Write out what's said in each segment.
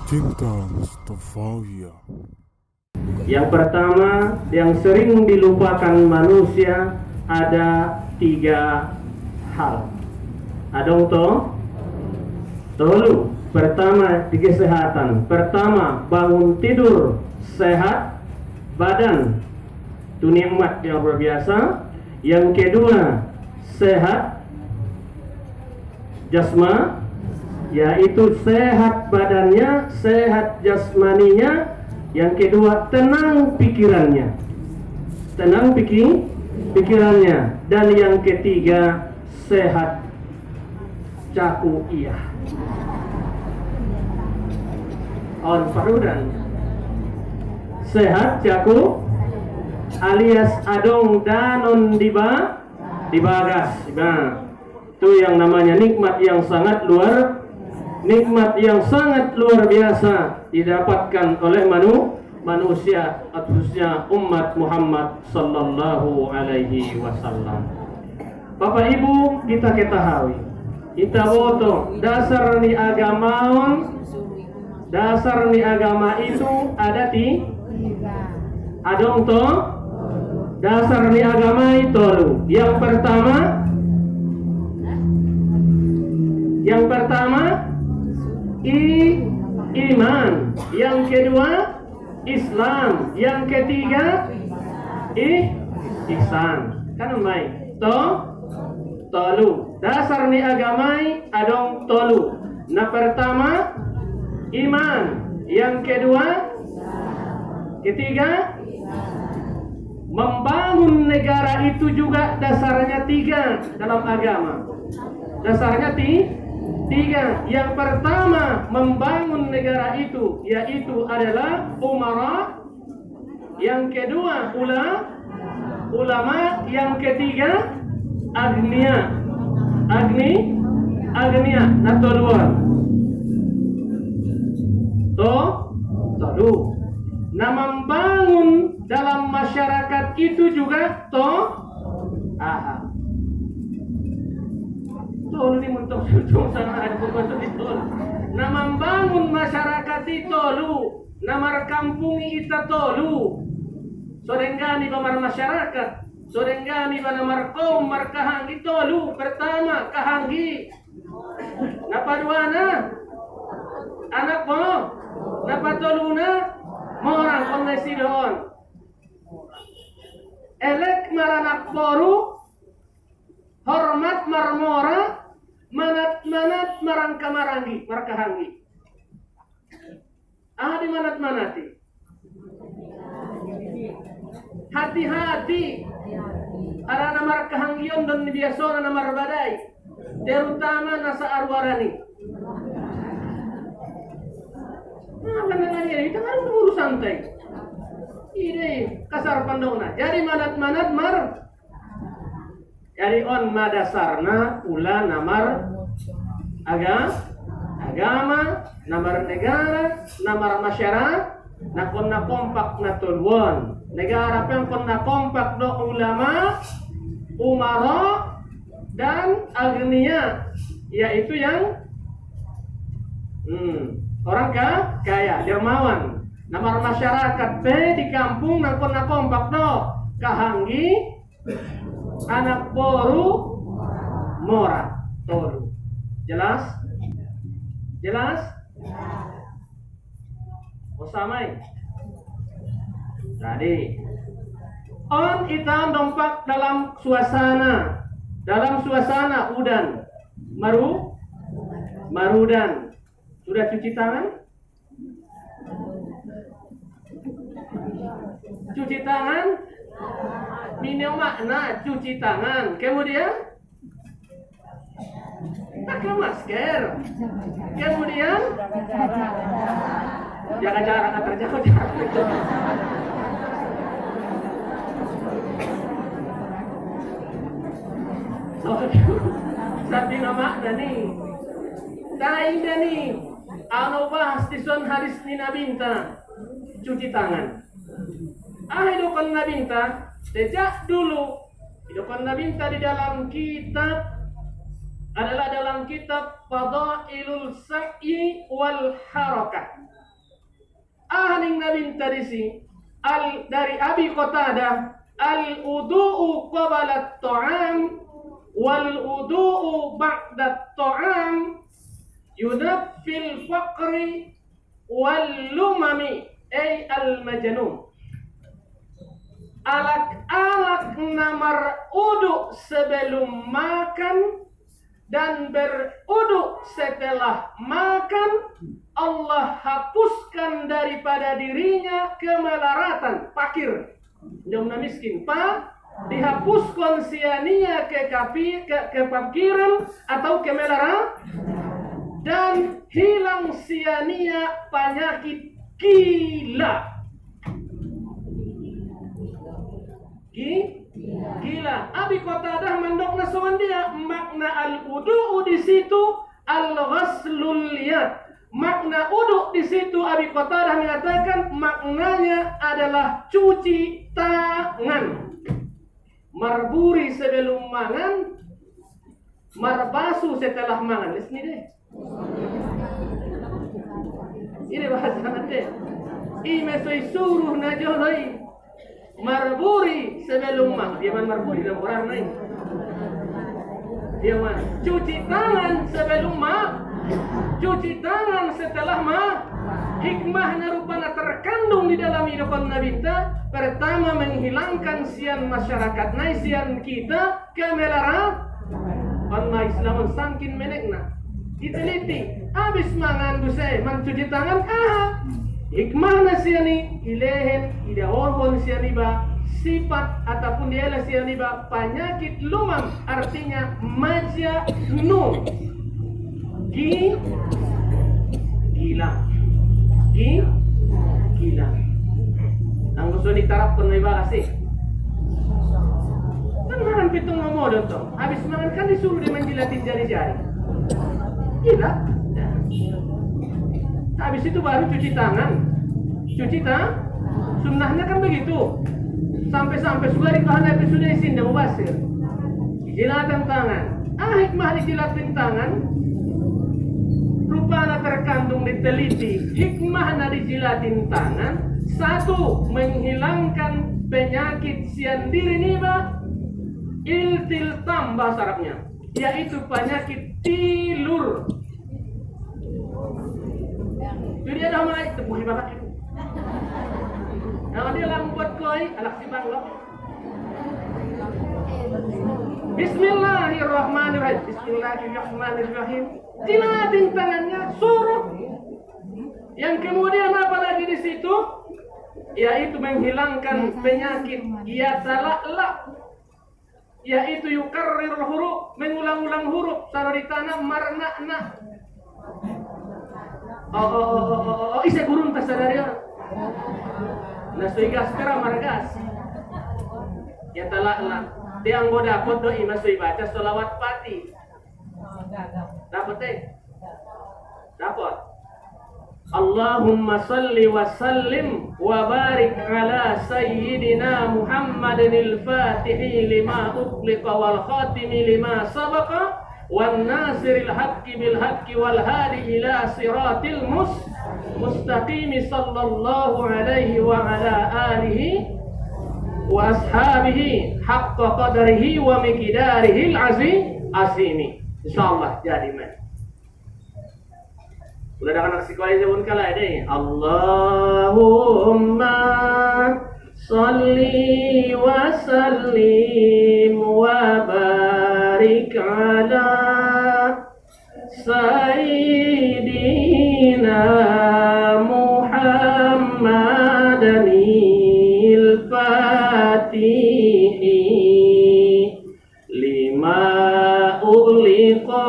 Cinta Mustafawiyah. Yang pertama yang sering dilupakan manusia ada 3 hal. Adong tolu. Pertama di kesehatan. Pertama bangun tidur sehat badan. Itu nikmat yang luar biasa. Yang kedua sehat jasma, yaitu sehat badannya, sehat jasmaninya. Yang kedua tenang pikirannya, tenang pikirannya. Dan yang ketiga sehat cakuiyah. On farudan sehat caku alias adong danon di bagas. Nah, itu yang namanya nikmat yang sangat luar biasa didapatkan oleh manusia, khususnya umat Muhammad sallallahu alaihi wasallam. Bapak Ibu, kita ketahui, kita boto dasar ni agama itu ada adong to dasar ni agama itu. Yang pertama iman, yang kedua Islam, yang ketiga ihsan. Kan baik tolu dasar ni agamai adong tolu. Nah pertama iman, yang kedua ketiga membangun negara itu juga dasarnya 3 dalam agama. Dasarnya 3. Yang pertama membangun negara itu yaitu adalah umara, yang kedua ulama, yang ketiga agnia. Nah toluan tolu. Nah membangun dalam masyarakat itu juga tolu ni muntok sana ada pembantu itu. Nah membangun masyarakat itu tolu, namar kampung ita tolu. Sorenggani bamar masyarakat, sorenggani banamar kaum markahanggi tolu. Pertama kahanggi. Napaduana anak mo, napatoluna morang kondisi doon. Elek maranak boru, hormat marmora, manat marang kamarangi markahangi. Di manati. Hati-hati. Ara namar kahanggion dan biasona namar badai. Terutama nasa arwarani. Itu kan urus santai. Ini kasar pandongna. Jadi manat mar. Jadi on madasarna ula namar agama, namar negara, namar masyarakat, nakon na kompak na tulwon. Negara pengkon na kompak do ulama, umaro, dan agnia, yaitu yang orang kaya, dermawan. Namar masyarakat di kampung nakon na kompak do kahanggi, anak boru mora tolu. Jelas? Osamai. Jadi on kita dompak dalam suasana udan marudan. Sudah cuci tangan? Cuci tangan? Minum makna cuci tangan. Kemudian pakai masker. Kemudian jaga jarak antar jauh. Sabi na makna ni tayo na ni ano bahas di son haris ni nabinta cuci tangan. Hidupan nabinta sejak dulu. Hidupan nabinta di dalam kitab adalah dalam kitab Fadailul Sa'i wal Harakah. ahning nabin tadisi dari Abi Qatadah al-udu'u qabla at-ta'am wal udu'u ba'da at-ta'am yunaffil faqri wal lumami ay al-majnun. Alat-alat namar uduk sebelum makan dan beruduk setelah makan, Allah hapuskan daripada dirinya kemelaratan, fakir, jomna miskin, dihapuskan siania kefakiran atau kemelaratan, dan hilang siania penyakit gila. Gila. Abi Qatadah mendokna soal dia makna al-wudu di situ al-ghaslul yad. Makna uduk di situ Abi Qatadah mengatakan maknanya adalah cuci tangan. Marburi sebelum mangan, marbasu setelah mangan. Ini deh. Ini bahasa nanti. Ini mesoi suruh najolai. Marburi sebelum makan. Dia marburi dalam orang lain. Dia cuci tangan sebelum makan. Cuci tangan setelah makan. Hikmahnya rupanya terkandung di dalam hidupan Nabi kita. Pertama menghilangkan sian masyarakat, sian kita kemelaratan. Allah Islam sangkin menekna. Diteliti. Habis mangan busai, mencuci tangan. Hikmahnya siani ilehen idahorhon siani ba sifat ataupun dialah siani ba penyakit lumam, artinya majnun, gila. Ang gusto ni tarapon may ba kasi kan makan pitung ngomodon to, habis makan kan disuruh dia menjilatin jari-jari, gila. Habis itu baru cuci tangan. Sunnahnya kan begitu. Sampai-sampai sudah dikahan episode isin dah mubasir. Jilatan tangan. Hikmah dijilatin tangan. Rupanya terkandung diteliti. Hikmah dijilatin tangan. Satu, menghilangkan penyakit sian diri niba. Iltiltam bahasa Arabnya. Yaitu penyakit tilur. Jadi ada mulai tepuhi bapak itu. Nah dia lah membuat koi, anak si banglo. Bismillahirrahmanirrahim. Bismillahirrahmanirrahim. Jilatin tangannya, suruh. Yang kemudian apa lagi di situ? Yaitu menghilangkan penyakit yatala'la. Yaitu yukarrir huruf, mengulang-ulang huruf. Taruh di tanah marna-na. Isa gurun ta sadariya. Nasoy gas pera margas. Ya talakla. Tiang goda kodo imasoy baca solawat pati. Dapat Dapat. Allahumma salli wa sallim wa barik ala sayyidina Muhammadin al-Fatihi lima ughliqa wal khatimi lima sabaqa والناصر الحق بالحق والهادي إلى صراط المستقيم صلى الله عليه وعلى آله وأصحابه حق قدره ومقداره العظيم. InsyaAllah jadi man. Udah ada anak sekolah jawab kala deh. Allahumma salli wa sallim wa barik ala sayyidina Muhammadil Fatihi lima ughliqa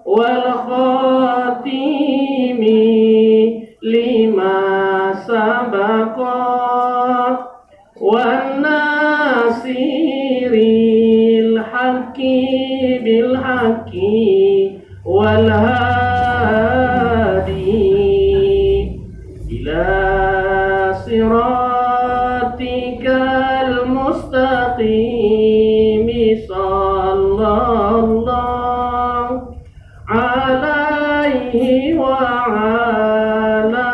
wal khatimi lima sabaqa wan nasiril haqqi bil haqqi wal hadi ila siratikal mustaqim sallallahu alaihi wa ala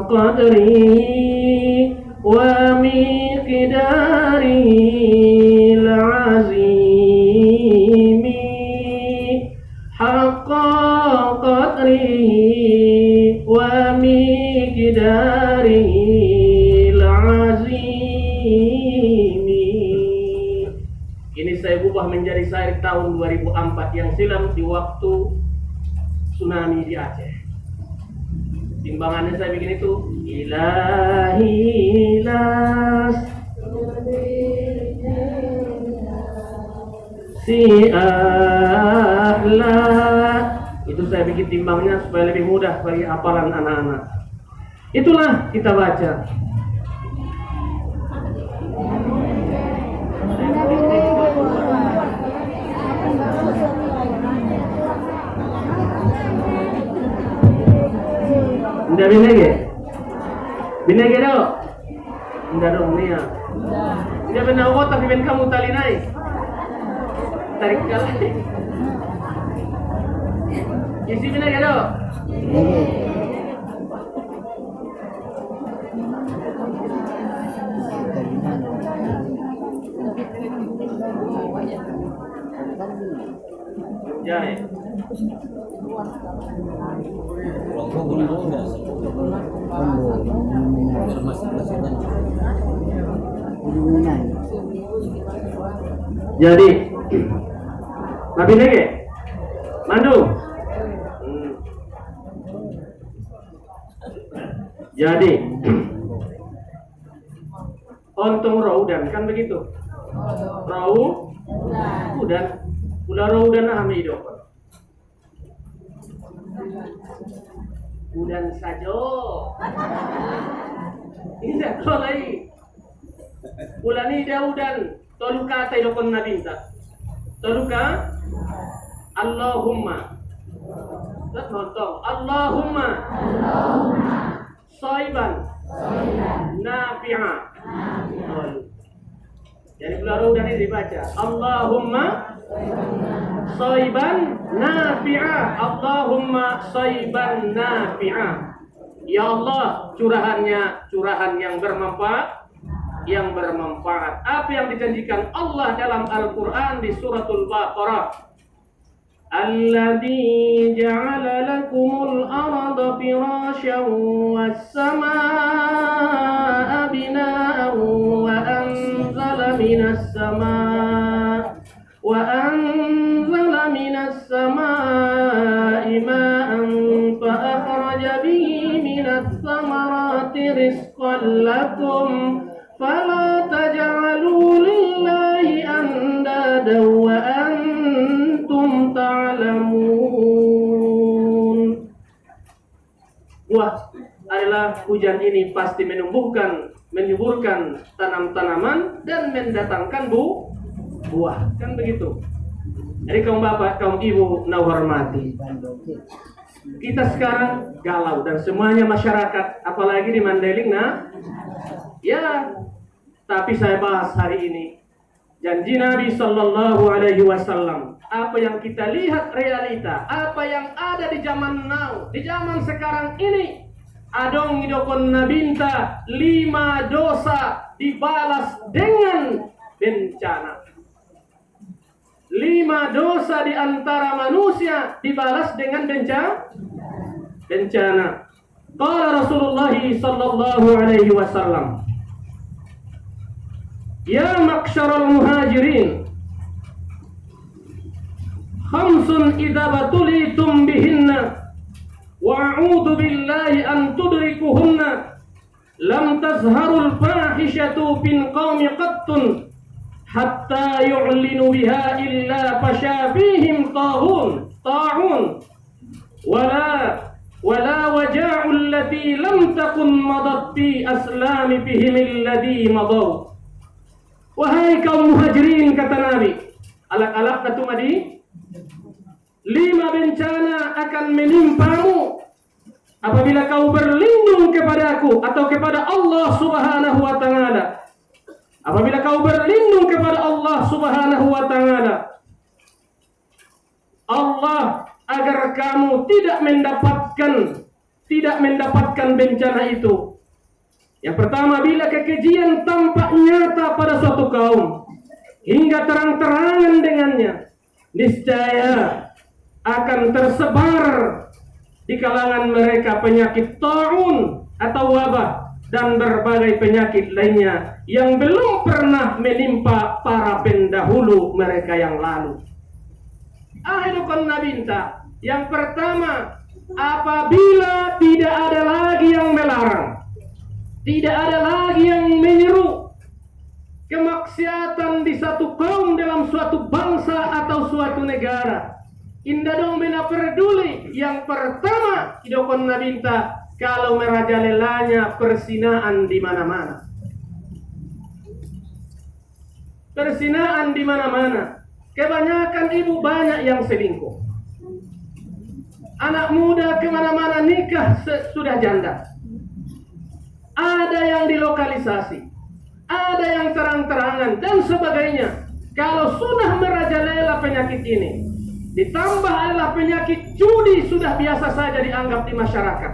qadri wa miqdaril azimi haqqa qadri wa miqdaril azimi. Ini saya ubah menjadi syair tahun 2004 yang silam di waktu tsunami di Aceh. Timbangannya saya bikin itu ilahi las si ahla. Itu saya bikin timbangnya supaya lebih mudah bagi hafalan anak-anak. Itulah kita baca. Udah binege do. Udah dong nih ya. Dia benar kok tapi ben kamu tali naik. Tarik kali. Isi binege do. Ya. Jadi, Nabi Nege, Mandu. Jadi, ontong raudan kan begitu. Raudan, udah raudan ahmi hidup. Udan saja. Ini kalau lagi. Ulani daudan. Toluka taidokon nabinta. Toluka. Allahumma. Lihat nonton. Allahumma. Soiban. Nafi'a. Jadi kalau udan ini dibaca. Allahumma. Soiban nafi'a. Allahumma soiban nafi'a. Ya Allah, curahan yang bermanfaat, Apa yang dijanjikan Allah dalam Al-Qur'an di suratul Baqarah? Alladzi ja'ala lakumul arda firasyan was samaa'a binaa'an wa anzala minas samaa'i من السماء ماء فأخرج به من الثمرات رزقا لكم فلا تجعلوا لله أندادا وأنتم تعلمون. Buah adalah hujan ini pasti menyuburkan tanam-tanaman dan mendatangkan buah, kan begitu. Jadi kaum bapak, kaum ibu na hormati. Kita sekarang galau dan semuanya masyarakat, apalagi di Mandailing ya. Tapi saya bahas hari ini janji Nabi Sallallahu Alaihi Wasallam. Apa yang kita lihat realita, apa yang ada di zaman now, di zaman sekarang ini. Adong idokon nabinta 5 dosa dibalas dengan bencana. 5 dosa di antara manusia dibalas dengan bencana. Qala Rasulullah sallallahu alaihi wasallam, ya maqsyaral muhajirin, khamsun idza batulitum bihinna wa a'udzu billahi an tudrikuhunna lam tazharul fahishatu bin qaumi qattun hatta yu'linu biha illa fashafihim ta'un wala waja'u allati lam takun madat fi aslami bihim alladhi madaw. Wahai kaum muhajirin, kata Nabi, alak-alak katu madi, 5 bencana akan menimpamu apabila kau berlindung kepadaku atau kepada Allah Subhanahu wa taala. Apabila kau berlindung kepada Allah Subhanahu wa taala, Allah agar kamu tidak mendapatkan tidak mendapatkan bencana itu. Yang pertama, bila kekejian tampak nyata pada suatu kaum hingga terang-terangan dengannya, niscaya akan tersebar di kalangan mereka penyakit taun atau wabah dan berbagai penyakit lainnya yang belum pernah menimpa para pendahulu mereka yang lalu. Akhirul nabinta, yang pertama, apabila tidak ada lagi yang melarang, tidak ada lagi yang menyeru kemaksiatan di satu kaum dalam suatu bangsa atau suatu negara, indah dong bena peduli. Yang pertama, idokon nabinta, kalau merajalelanya persinaan di mana-mana. Persinaan di mana-mana. Kebanyakan ibu banyak yang selingkuh. Anak muda kemana-mana nikah sudah janda. Ada yang dilokalisasi, ada yang terang-terangan dan sebagainya. Kalau sudah merajalela penyakit ini, ditambah adalah penyakit judi sudah biasa saja dianggap di masyarakat,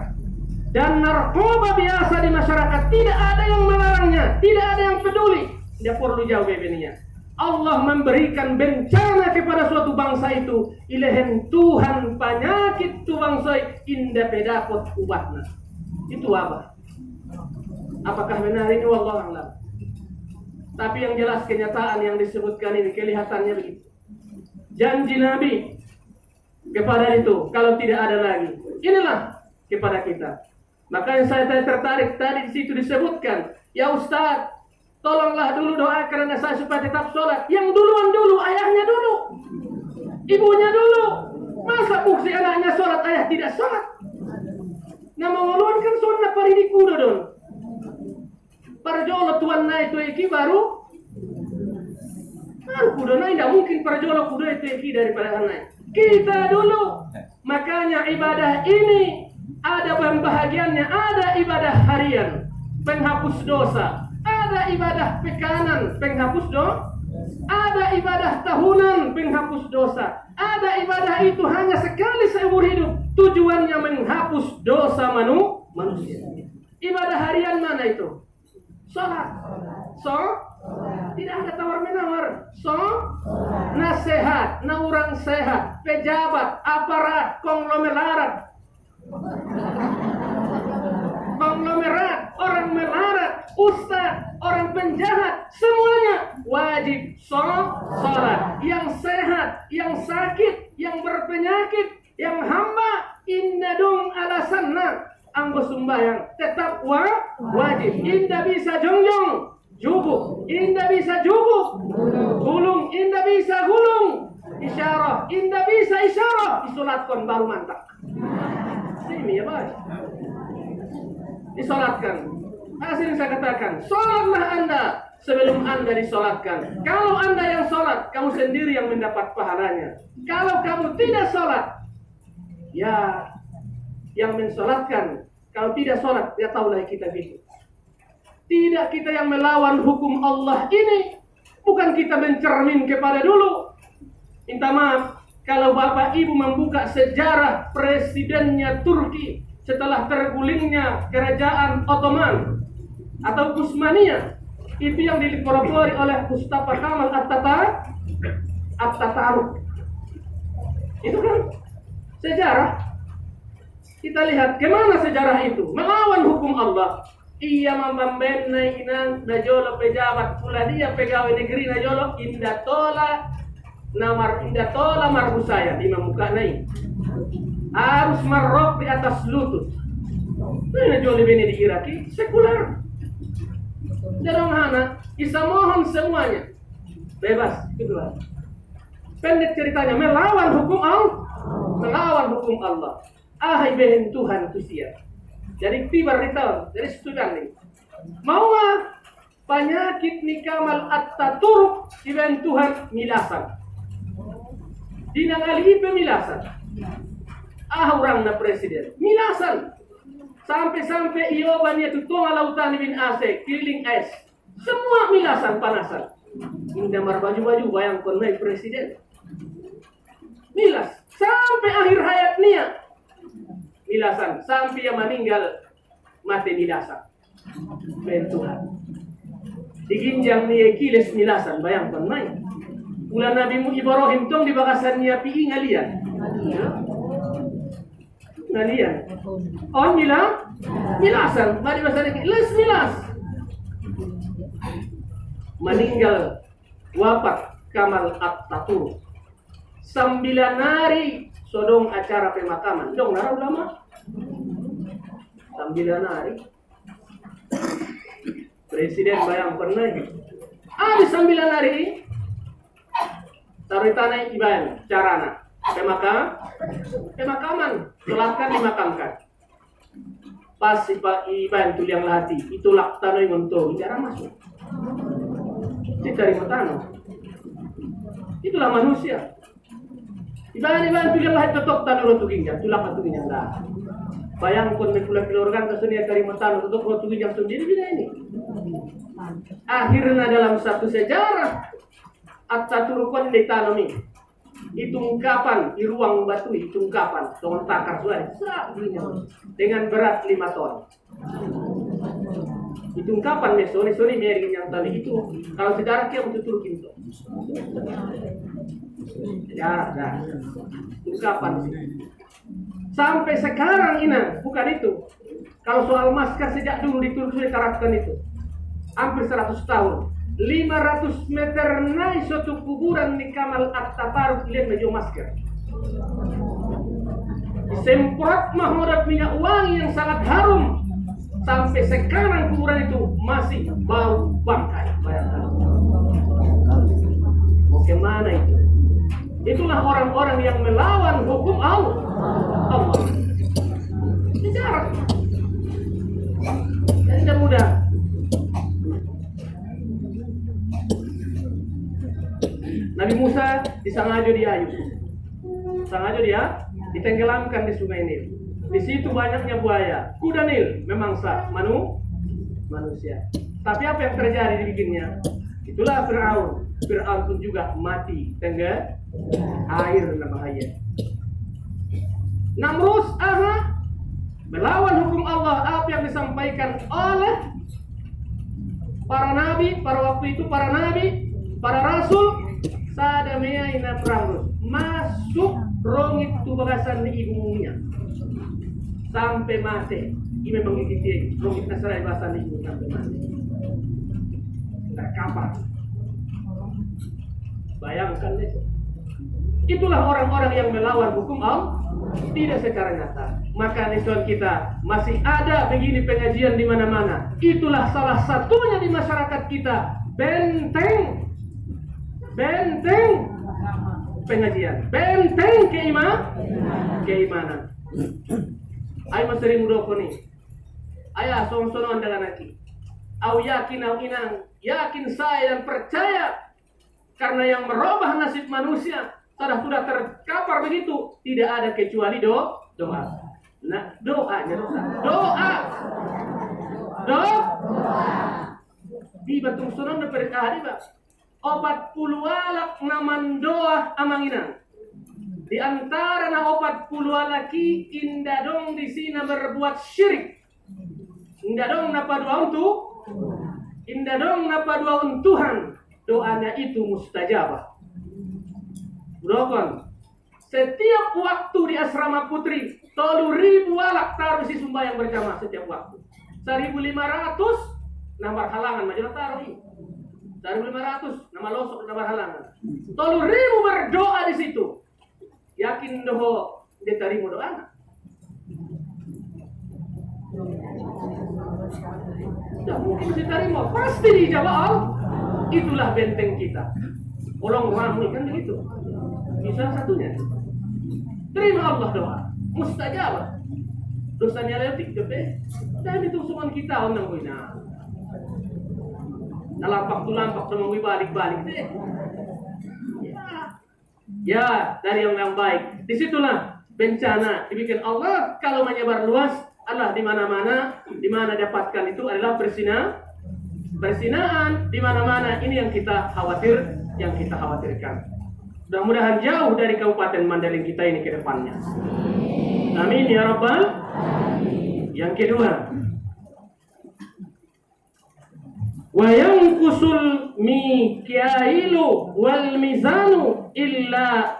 dan narkoba biasa di masyarakat, tidak ada yang melarangnya, tidak ada yang peduli. Tidak perlu jauh bebeninya. Allah memberikan bencana kepada suatu bangsa itu, ilehen Tuhan penyakit tu bangsa indah pedapot ubatna. Itu apa? Apakah benar ini? Wallahu a'lam. Tapi yang jelas kenyataan yang disebutkan ini kelihatannya begitu. Janji Nabi kepada itu, kalau tidak ada lagi, inilah kepada kita. Makanya saya tertarik tadi di situ disebutkan, ya Ustaz, tolonglah dulu doakan anak saya supaya tetap sholat. Yang duluan dulu, ayahnya dulu, ibunya dulu. Masa bukti anaknya sholat, ayah tidak sholat? Nah, menguluan kan sunnah paridi kudo don. Para jolo tuan naik itu eki baru kudo naik, tidak mungkin para jolo kudo itu eki daripada naik. Kita dulu. Makanya ibadah ini ada pembahagiannya, ada ibadah harian, penghapus dosa, ada ibadah pekanan, penghapus dosa, ada ibadah tahunan, penghapus dosa, ada ibadah itu hanya sekali seumur hidup, tujuannya menghapus dosa manusia. Ibadah harian mana itu? Sholat. Tidak ada tawar-menawar. Nasihat, na orang sehat, pejabat, aparat, konglomerat, orang melarat, ustaz, orang penjahat, semuanya wajib sholat. Yang sehat, yang sakit, yang berpenyakit, yang hamba, inna dong alasanna anggo sumbayang tetap wajib. Indah bisa jongjong jubuk, indah bisa jubuk gulung, indah bisa gulung isyarah, indah bisa isyarah, disolatkan baru mantap. Ini ya bos, disolatkan. Hasil saya katakan, sholatlah anda sebelum anda disolatkan. Kalau anda yang sholat, kamu sendiri yang mendapat pahalanya. Kalau kamu tidak sholat, ya yang mensolatkan. Kalau tidak sholat, ya tahulah kita gitu. Tidak kita yang melawan hukum Allah ini. Bukan kita mencermin kepada dulu. Minta maaf, kalau Bapak Ibu membuka sejarah presidennya Turki setelah tergulingnya kerajaan Ottoman atau Utsmaniyah, itu yang dilaporkan oleh Mustafa Kemal Atatürk. Itu kan sejarah. Kita lihat kemana sejarah itu melawan hukum Allah. Ia membambenai inang najolo pejabat pula dia pegawai negeri najolo indah tola marbusaya di memuka naik harus marrok di atas lutut. Ini najolo bini di Iraki sekuler. Jarang hana bisa mohon semuanya bebas kedua. Pendek ceritanya melawan hukum Allah. Ahai behen Tuhan tu siap. Jadi tibar di tahun, jadi student nih. Mau penyakit ni Kemal Atatürk behen Tuhan milasan. Dinangali pemilasan. Orang na presiden milasan. Sampai ioban itu tonga lautan bin Aceh keliling es. Semua milasan panasan. Indah baju-baju bayang naik presiden. Milas sampai akhir hayatnya. milasan sampai ia meninggal mati milasan. Tuhan. Diginjang ni kiles milasan, bayangkan main. Ulah Nabi Ibrahim tong di bakasannya pi ngalian. Ngalian. Oh milasan, mari bahasa les milas. Meninggal wafat Kamal Atatürk. 9 hari sodong acara pemakaman. Dong nara ulama. 9 hari. Presiden bayang pernah gitu. Di 9 hari taruh tanah iban carana pemakaman selahkan dimakamkan. Pas si Pak Iban tu yang lati itulah tanah yang untuk cara masuk. Diterima tanah. Itulah manusia. Iban tu yang lati tetap tanah untuk ginjal, tulah satu ginjal dah. Bayangkan pulang keluarga kesunia terima tanah untuk rotu ginjal sendiri bila ini. Akhirnya dalam satu sejarah Atatürk ditanami itu ungkapan di ruang batu itu ungkapan dengan takar suara dengan berat 5 ton. Itu ungkapan sore meri yang tadi itu kalau sejarah kia untuk Turki itu sejarah dah ungkapan sampai sekarang ini bukan itu. Kalau soal masker sejak dulu di Turki diterapkan itu hampir 100 tahun. 500 meter naik suatu kuburan di Kamal Atatürk lihat baju masker. Disemprot mahmudat minyak wangi yang sangat harum. Sampai sekarang kuburan itu masih bau bangkai. Bayangkan. Mau kemana itu? Itulah orang-orang yang melawan hukum Allah. Sejarah. Dan tidak mudah. Nabi Musa disangajo dia ditenggelamkan di sungai Nil. Di situ banyaknya buaya, kuda Nil memangsa manusia. Tapi apa yang terjadi dibikinnya? Itulah Fir'aun. Fir'aun pun juga mati tengah air dan bahaya. Namrus melawan hukum Allah apa yang disampaikan oleh para nabi, para rasul. Sadamea ina perang masuk rongit tu bagasan ni ibunya sampai mati. Ini memang mengikuti rongit nasrai bagasan ibu sampai mati. Terkapar. Bayangkan itu. Itulah orang-orang yang melawan hukum Allah tidak secara nyata. Maka nison kita masih ada begini pengajian di mana-mana. Itulah salah satunya di masyarakat kita. Benteng pengajian, benteng keimanan. Ay masering mudo ko ni. Aya sono dengan aki. Au yakin au inang, yakin saya dan percaya karena yang merubah nasib manusia sudah terkapar begitu, tidak ada kecuali doa. Nah, doanya doa. Di batung sunan berkah di bak. 40 alak naman doa amanginan. Di antara na 40 laki indadong di sini berbuat syirik. Indadong napadua untuk Tuhan. Doanya itu mustajabah. Budokon. Setiap waktu di asrama putri 3.000 alak taruh si sumbayang berjamaah setiap waktu. 1.500 nomor halangan majelis taruh ini. 1.500 nama losok nama halangan. 3.000 berdoa di situ. Yakin doho diterima doa. Tidak mungkin diterima, pasti dijawab. Itulah benteng kita. Olong ramai kan begitu. Bisa satunya. Terima Allah doa. Mustajabah. Dosanya letik gede. Dan itu semua kita onang wina. Lampak sama balik deh. Ya, dari yang baik. Disitulah bencana dibikin Allah kalau menyebar luas. Allah di mana-mana, di mana dapatkan itu adalah persinaan di mana-mana. Ini yang kita khawatirkan. Mudah-mudahan jauh dari Kabupaten Mandailing kita ini ke depannya. Amin ya rabbal Yang kedua, wa yanqusul mikyailu wal mizanu illa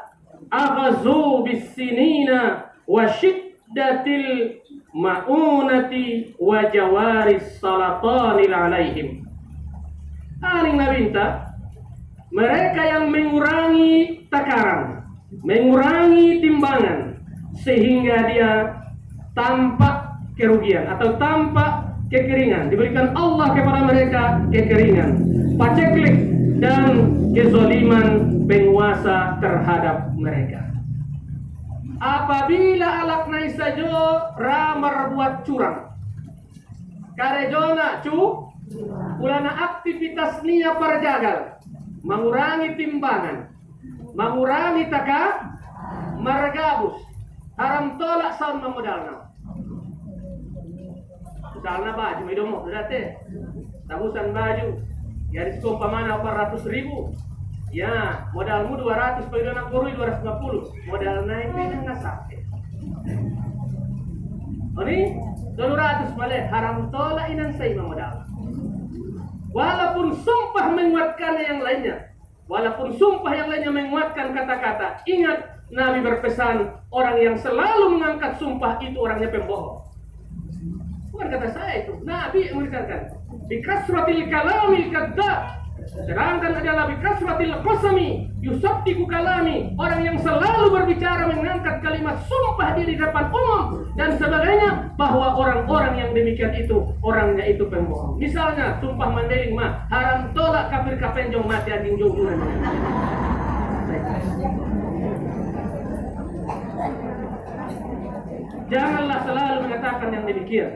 aghazu bis-sinina wa shiddatil ma'unati wa jawaris salatanil alaihim. Aning nabinta, mereka yang mengurangi takaran, mengurangi timbangan, sehingga dia tampak kerugian atau tampak kekeringan. Diberikan Allah kepada mereka kekeringan, paceklik dan kezaliman penguasa terhadap mereka. Apabila alaknai sajo ramar buat curang, karejona ulana aktivitas nia perjagal, mengurangi timbangan, mengurangi taka, margabus, haram tolak sama modalna. Misalnya baju, idomo, berarti tabusan baju, ya diskon pamana 400.000, ya modalmu 200, kalau nak kurui 250, modal naik ini nggak sampai. Oh ini 200 malah haram tolak inan saya modal. Walaupun sumpah menguatkan yang lainnya, walaupun sumpah yang lainnya menguatkan kata-kata, ingat Nabi berpesan, orang yang selalu mengangkat sumpah itu orangnya pembohong. Bukan kata saya itu, Nabi yang mengatakan bikasratil kalamil kadzdzab, sedangkan adalah bikasratil qasami yusabtiku kalami, orang yang selalu berbicara mengangkat kalimat sumpah di depan umum dan sebagainya, bahwa orang-orang yang demikian itu orangnya itu pembohong. Misalnya sumpah mandeling mah haram tolak kafir kapenjong mati anjing jauh. Janganlah selalu mengatakan yang demikian.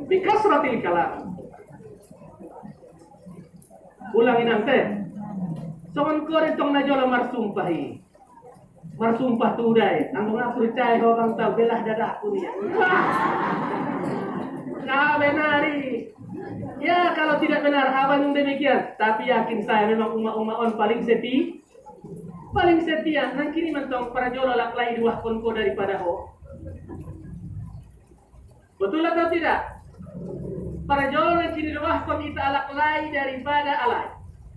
Bikasratil kalam. Ulangi nanti. Soan kore tong najola marsumpahi. Marsumpah tu udai. Ang mga percaya orang tahu belah dadaku ni. Nah benari. Ya kalau tidak benar abang yang demikian. Tapi yakin saya memang umat-umat paling setia. Paling setia. Nang kini mentong para jola laklai dua konko daripada ho. Betul atau tidak? Para jola kini dua kon ita alaklai daripada alai.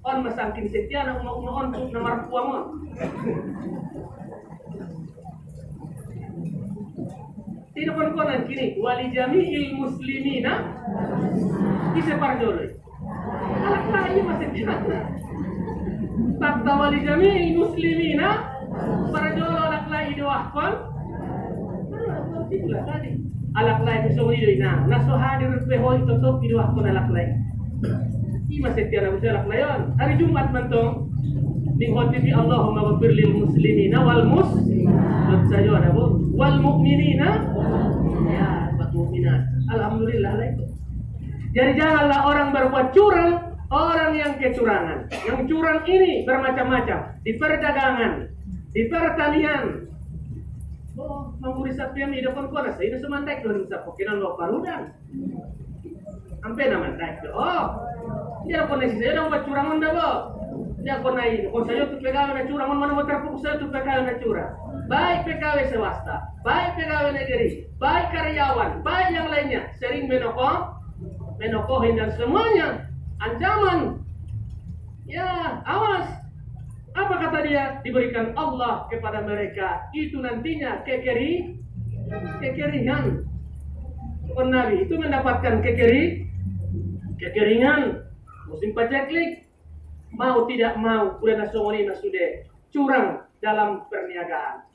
On masangkin setia na umat-umat on nomor puamon. Tidak kon-konan kini wali jami'il muslimina bisa para jola. Alaklai masih biasa. Fakta wali jami'il muslimina para jola alaklai dua kon. Itulah tadi. Alaklai besok ini na naso hadir peho itu top di dua kon alaklai. Ima setia na bisa alaklayon. Hari Jumat mentong ning hotibi Allahumma ghfir lil muslimina wal muslimat sajo ada bu wal mu'minina ya buat mukminat. Alhamdulillah lah itu. Jadi janganlah orang berbuat curang, orang yang kecurangan. Yang curang ini bermacam-macam, di perdagangan, di pertanian. Oh, manguri sapian ida kon kona sa ida semantek don sa pokinan lo parudan. Ampe na mantek. Oh. Dia kon nasi saya dong buat curangan dah bo. Dia kon nai kon saya tu pegawai na curangan mana mo terpuk saya tu pegawai na curang. Baik pegawai swasta, baik pegawai negeri, baik karyawan, baik yang lainnya sering menokohin dan semuanya ancaman. Ya, awas. Apa kata dia? Diberikan Allah kepada mereka itu nantinya kekeringan. Nabi itu mendapatkan kekeringan. Musim paceklik, mau tidak mau, udah nasongoni sudah curang dalam perniagaan,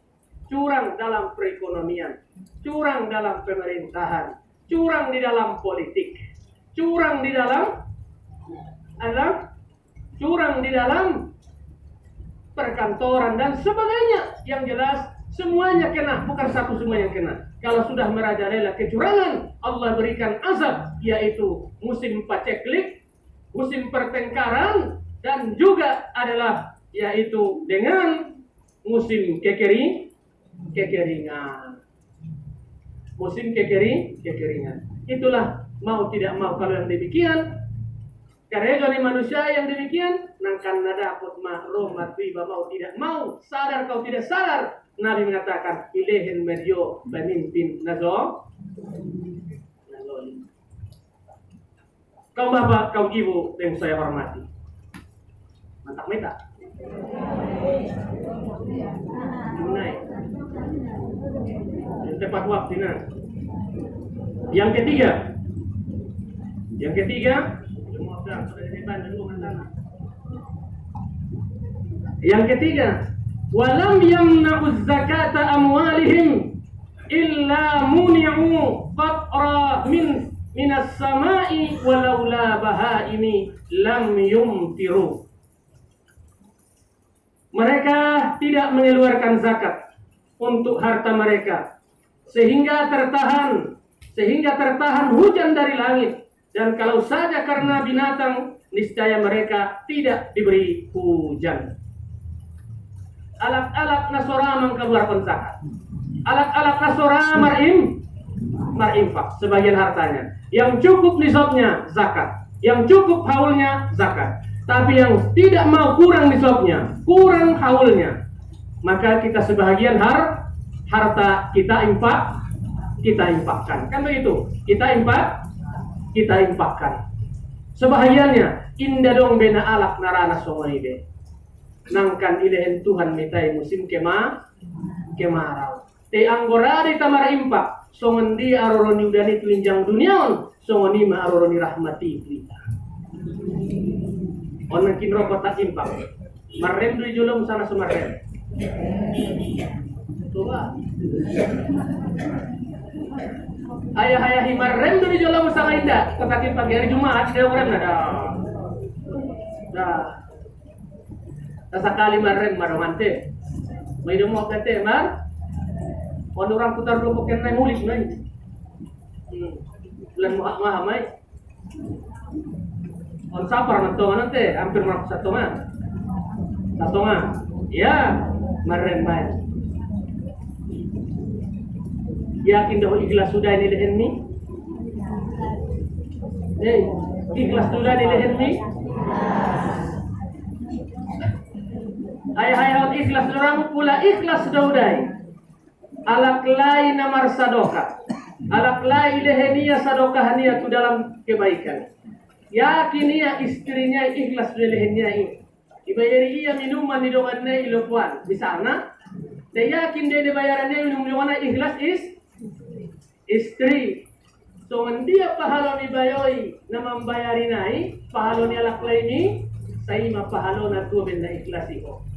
curang dalam perekonomian, curang dalam pemerintahan, curang di dalam politik, curang di dalam perkantoran dan sebagainya. Yang jelas semuanya kena, bukan satu semua yang kena. Kalau sudah merajalela kecurangan, Allah berikan azab, yaitu musim paceklik, musim pertengkaran, dan juga adalah yaitu dengan musim kekeringan. Musim kekeringan. Itulah mau tidak mau kalau yang demikian. Karena jadi manusia yang demikian, nangkan nada dapat mahrum mati mau tidak mau, sadar kau tidak sadar, Nabi mengatakan ilehen medio pemimpin nazo. Kau bapak, kau ibu yang saya hormati. Mantap meta. Tunai. Tepat waktunya. Yang ketiga, walam yamna'u zakata amwalihim illa muni'u qatra minas sama'i walaula bahaimi lam yumtiru. Mereka tidak mengeluarkan zakat untuk harta mereka sehingga tertahan hujan dari langit, dan kalau saja karena binatang niscaya mereka tidak diberi hujan. Alak-alak nasora mengkeluarkan zakat. Alak-alak nasora marinfak sebagian hartanya. Yang cukup nisabnya zakat, yang cukup haulnya zakat. Tapi yang tidak mau kurang nisabnya, kurang haulnya, maka kita sebahagian harta kita infakkan. Kan begitu? Kita infakkan. Sebahagiannya indah dong bena alak narana songaide. Nangkan ilehen Tuhan mitai musim kemarau. Te anggora di tamar impak. Songendi aroroni udani tuinjang duniaon. Songoni ma aroroni rahmati kita. Onan kin rokok tak impak. Marrem dui julung sana semarrem. Coba. Ayah himarrem dui julung sama indah. Katakin pagi hari Jumat dia orang nada. Sekali marrem maromante. May dumok kate mar. Ono orang putar blok ken nay mulis nay. Bulan mahamay. On sapar man to nanti hampir marok satonga. Ya, marrem bay. Yakin dah ikhlas sudah ini lehen ni? Ikhlas sudah ini lehen ni? Ayah ikhlas orang pula ikhlas daudai. Alaklai namar sadoka. Alaklai lehenia sadokahania tu dalam kebaikan. Yakin ia istrinya ikhlas lehenia ini. Dibayari ia minuman di dongannya ilokuan. Di sana. Dia yakin dia dibayarannya minuman ikhlas istri. So dia pahalo ni bayoi na membayari nai pahalo ni alaklai ni saya ma pahalo na tu benda ikhlas iko.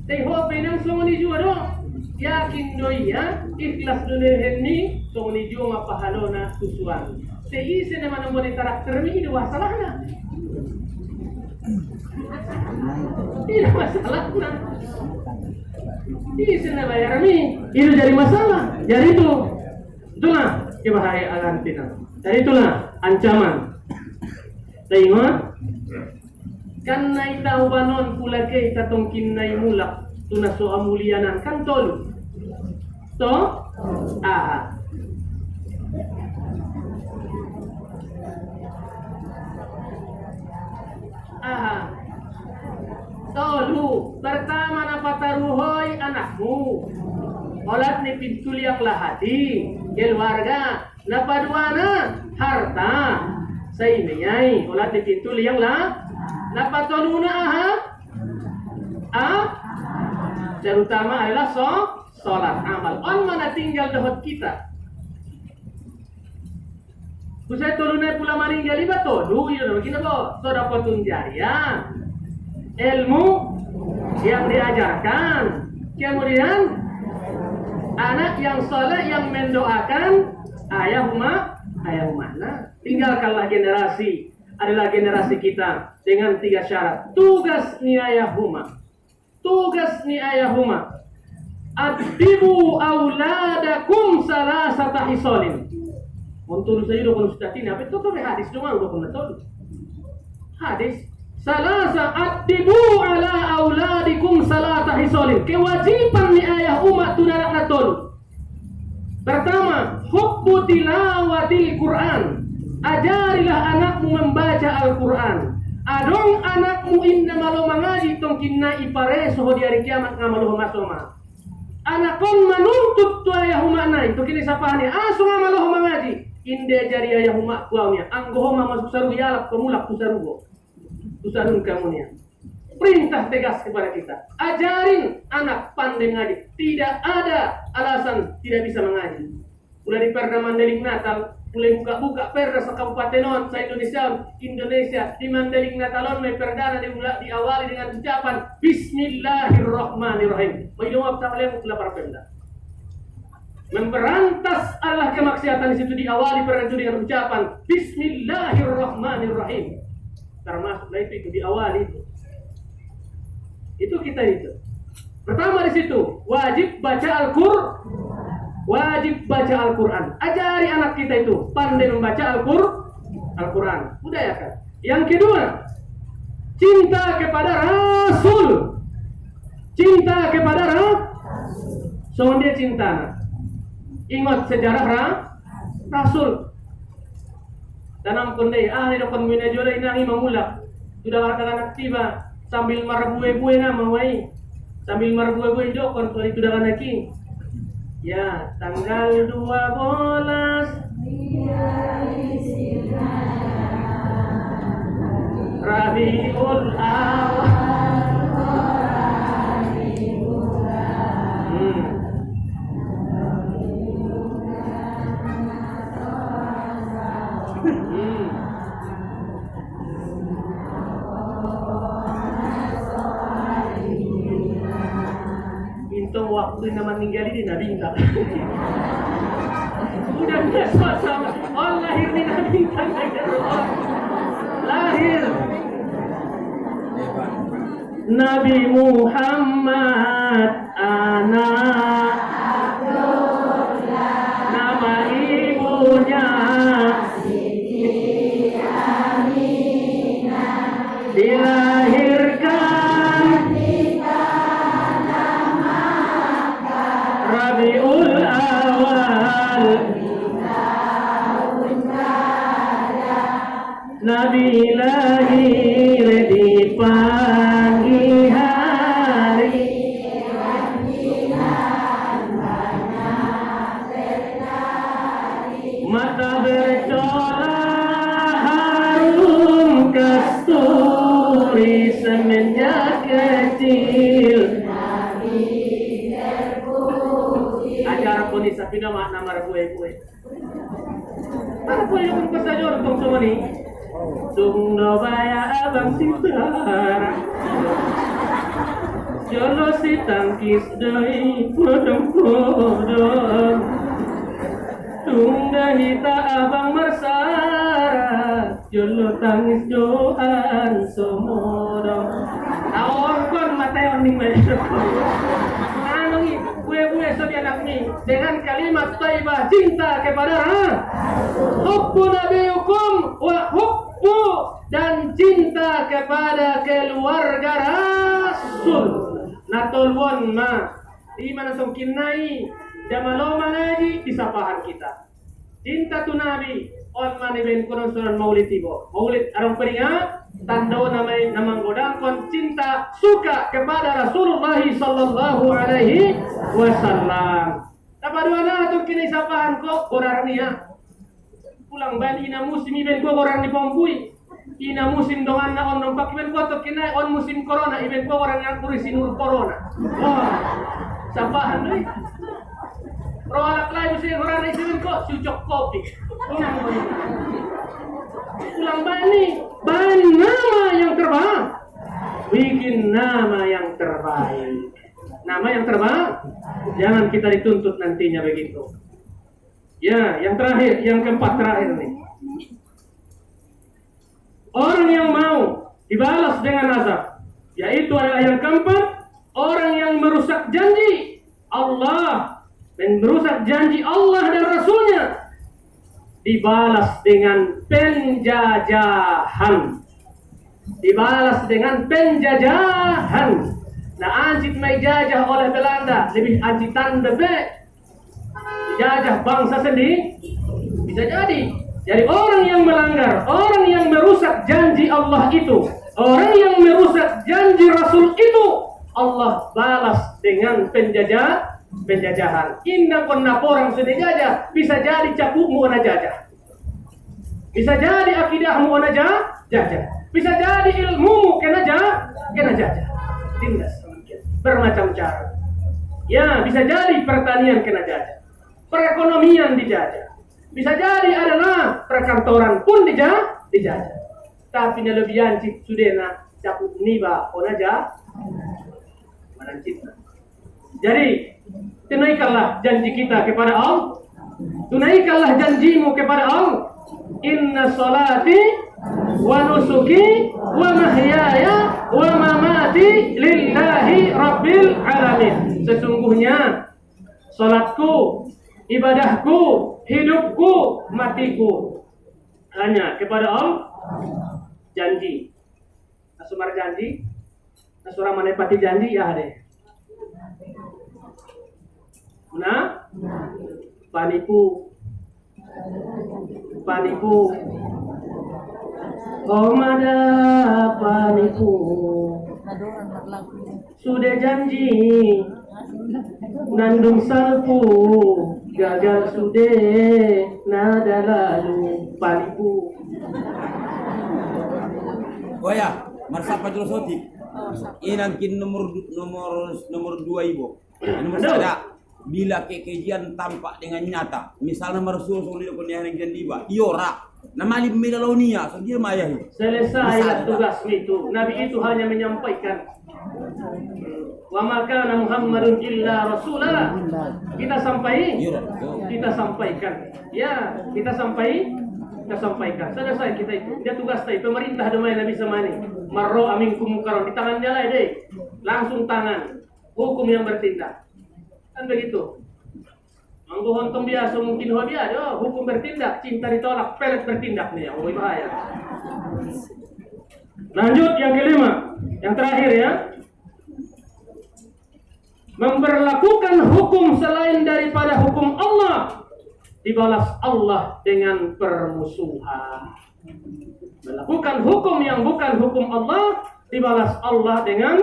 Teh ho penang so ni juo do. Yakin doi ya ikhlas lehen ni so ni juo ma pahalo na tusuan. Teh ise na manombo ni karakter mi do masalah na. Tidak masalah na. Ise na bayar mi itu jadi masalah. Jadi itulah kebahayaan kita. Jadi itulah ancaman. Tengok. Kan nai tahu banon pula ke tatongkin nai mulak tuna so amulianan kan tolu. To? Tolu. Pertama na pataruhoy anakmu. Olat ni pintuliak lahati. Keluarga. Napaduana harta. Sa inayay. Olat ni pintuliak lah. Napatoluna terutama adalah sholat amal. On mana tinggal dahot kita. Kusai toluna pula maninggal iba tolu. Iyo kita po. Sodaqatun jariyah. Ilmu yang diajarkan. Kemudian anak yang soleh yang mendoakan ayah mana. Tinggalkanlah generasi. Adalah generasi kita dengan 3 syarat. Tugas ni ayah huma. Adibu auladakum salasata hisolin. Untuk saya udah sudah ini. Apa itu hadis cuma udah betul. Hadis. Salasa adibu ala auladikum salata hisolin. Kewajiban ni ayah umat tunarak na tolu. Pertama, hubbu tilawatil Quran. Ajarilah anakmu membaca Al-Quran. Adong anakmu inna malo mangaji tong kinna ipare soho di hari kiamat ngamalo masoma. Anakon manuntut tu ayah makna itu kini sapani asu ngamalah mengaji inde jari ayah mak kuaunya anggoh masuk saru yalap pemulak tusarugo tusarun kamunya. Perintah tegas kepada kita, ajarin anak pandai mengaji. Tidak ada alasan tidak bisa mengaji. Udah di Perda Mandailing Natal, mulai buka-buka Perda sa Kabupaten Non, sa Indonesia di Mandailing Natalon may perdana diawali dengan ucapan Bismillahirrahmanirrahim. May lumap sa kalian pula para Perda. Memberantas Allah kemaksiatan di situ diawali perda itu dengan ucapan Bismillahirrahmanirrahim. Termasuk itu diawali itu. Itu kita itu. Pertama di situ wajib baca Al-Quran. Ajari anak kita itu pandai membaca Al-Quran. Budayakan. Yang kedua, cinta kepada Rasul. Cinta kepada Rasul. Dia cinta. Ingat sejarah Rasul. Tanam kondai ahli dokon minajura inangi memulak. Sudah anak tiba. Sambil marbue-bue nama wai. Sambil marbue-bue jokon kalau itu dah lagi. Ya, tanggal 12 Rabiul Awal. Itu waktu nama meninggal ini Nabi Intan. Udah biasa sama. Oh lahir di Nabi Intan. Lahir Nabi Muhammad anak nama ibunya dilahirkan Rabiul Awal. Nabi lahir di pagi hari. Mata bercorak harum kasturi semenjak kecil. Ajar pun isa pinama nama kue-kue. Para kue yang berkesayor tong semua ni. Sungno baya abang sintara. Jolo si tangkis doi podong-podong. Tungda hita abang mersara. Jolo tangis johan somodong. Taon kon mateon ning meso. Anongi kue-kue sabi anak ni dengan kalimat thayyibah cinta kepada hubbu nabiyukum wa hubbu dan cinta kepada keluarga Rasul. Natulwon ma di mana songkinai damaloma ngaji di sapahan kita. Cinta tu Nabi on mani ben konon suran maulid tibo. Maulid arang peringat tanda namai namang godangkon cinta suka kepada Rasulullah sallallahu alaihi wasallam. Tapaduana tu kini sapahan ko orang niya. Pulang ban ina musim iben ko orang ni pompui. Ina musim dongan na on nompak iben ko to kina on musim corona iben ko orang yang kuri sinur corona. Wah. Sapahan deui. Ro alak lain musim orang iben ko sucok kopi. Pulang bani nama yang terbaik. Bikin nama yang terbaik. Nama yang terbaik. Jangan kita dituntut nantinya begitu. Ya, yang terakhir, yang keempat terakhir nih. Orang yang mau dibalas dengan azab, yaitu adalah yang keempat, orang yang merusak janji Allah dan merusak janji Allah dan Rasulnya, dibalas dengan penjajahan. Dibalas dengan penjajahan. Nah, anjit may jajah oleh Belanda, lebih anjitan debe. Dijajah bangsa sendiri, bisa jadi. Jadi orang yang melanggar, orang yang merusak janji Allah itu, orang yang merusak janji Rasul itu, Allah balas dengan penjajahan. penjajahan. Inna konna porang sudah jajah, bisa jadi capukmu ana jajah. Bisa jadi akidahmu ana jajah. Bisa jadi ilmumu kena jajah. Tindas bermacam cara. Ya, bisa jadi pertanian kena jajah. Perekonomian dijajah. Bisa jadi adalah perkantoran pun dijajah. Tapi lebihan cik sudena capuk niba ona cipta. Jadi tunaikanlah janji kita kepada Allah. Tunaikanlah janjimu kepada Allah. Inna salati wa nusuki wa mahyaya wa mamati lillahi rabbil alamin. Sesungguhnya salatku, ibadahku, hidupku, matiku hanya kepada Allah. Janji. Asumar janji. Asura menepati janji ya deh. Nah, panipu. Komada panipu. Sudah janji. Nandung salpu. Gagal sudah. Nada lalu panipu. Oh ya, Marsapa Julosoti. Inangkin nomor 2 ibu. Nomor sada. Bila kekejian tampak dengan nyata, misalnya mersusul di dunia yang jandiba, iora, nama Ali Medalonia, so dia mayahi. Selesai tugas itu. Nabi itu hanya menyampaikan. Wa ma kana Muhammadun illa rasulah. Kita sampaikan. Ya, kita sampaikan. Selesai kita itu. Dia tugas tadi pemerintah domai Nabi Samani. Marro aminkum mukaron di tangan dia lah deh. Langsung tangan. Hukum yang bertindak. Kan begitu. Manggo hontong biasa mungkin dia hukum bertindak, cinta ditolak, pelet bertindak nih. Oh bahaya. Lanjut yang kelima, yang terakhir ya. Memberlakukan hukum selain daripada hukum Allah dibalas Allah dengan permusuhan. Melakukan hukum yang bukan hukum Allah dibalas Allah dengan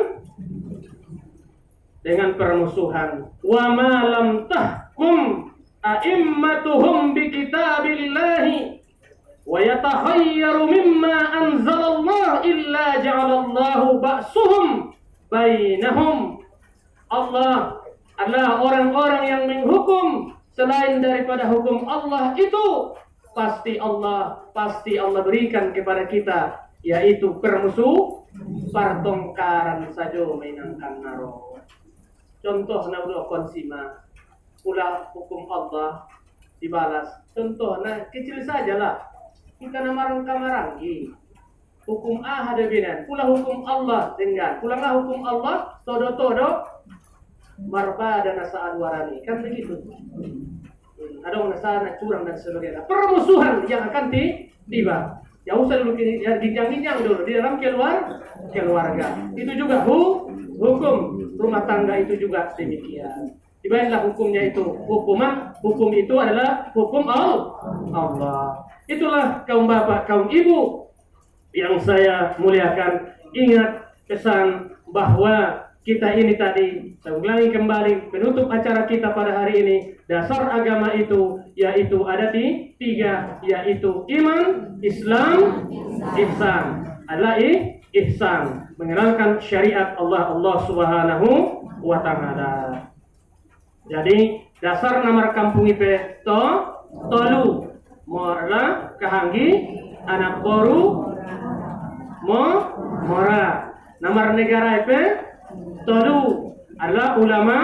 permusuhan. Wa ma lam tahkum a'immatuhum bi kitabillahi wa yatakhayyaru mimma anzalallah illa ja'alallahu ba'suhum bainahum. Allah adalah orang-orang yang menghukum selain daripada hukum Allah itu pasti Allah berikan kepada kita, yaitu pertongkaran saja mainangkan naro. Contoh na udah konsima, pula hukum Allah dibalas. Contoh na kecil sajalah. Kita namarang-kamaranggi. Hukum A ada binan, pula hukum Allah dengan, pula nggak hukum Allah todo marba dan nasaan warani, kan begitu. Ada nasaan curang dan sebagainya. Permusuhan yang akan tiba. Ya usah dulu ginjang dulu di dalam keluarga. Itu juga hukum rumah tangga itu juga demikian. Dibayarlah hukumnya itu. Hukum itu adalah hukum Allah. Itulah kaum bapak, kaum ibu yang saya muliakan. Ingat pesan bahwa kita ini tadi, saya ulangi kembali penutup acara kita pada hari ini. Dasar agama itu yaitu ada tiga, yaitu iman, Islam, ihsan. Adalah ihsan, mengenalkan syariat Allah Subhanahu wa ta'ala. Jadi dasar nama kampung IP tolu morla kahanggi anak boru mora. Nama negara IP tolu adalah ulama,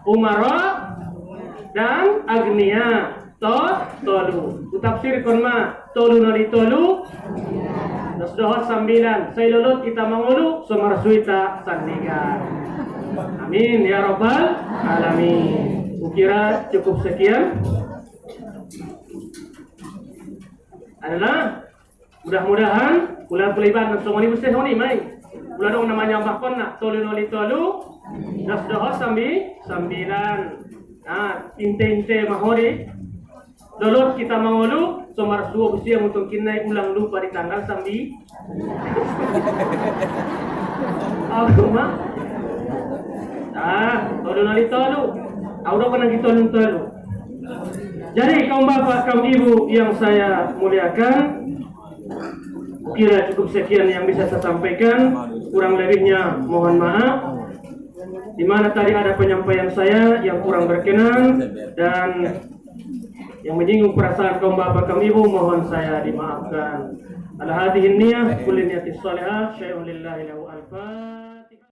umara dan agnia. Tolu. Utafsir konma tolu noli tolu. Nasdohot 9. Saya lulus kita mangulu sumarsuita sandiga. Amin ya rabbal alamin. Kukira cukup sekian. Adalah mudah-mudahan bulan peliban semua ini mesti honi mai. Bulan dong namanya bakon nak tolu noli tolu. Nasdohot 9. Nah, inte mahori. Dolot kita mangulu somar suo usia untuk kinai ulang lupa di tanggal sambi. Aku mah Tolu nali tolu. Audo kan lagi tolu. Jadi kaum bapak, kaum ibu yang saya muliakan, kira cukup sekian yang bisa saya sampaikan. Kurang lebihnya mohon maaf. Di mana tadi ada penyampaian saya yang kurang berkenan dan yang menyinggung perasaan kaum bapak, kaum ibu, mohon saya dimaafkan. Ala hadhihi niyah kulli niyatis salihah syai'un lillahi lahu alfa.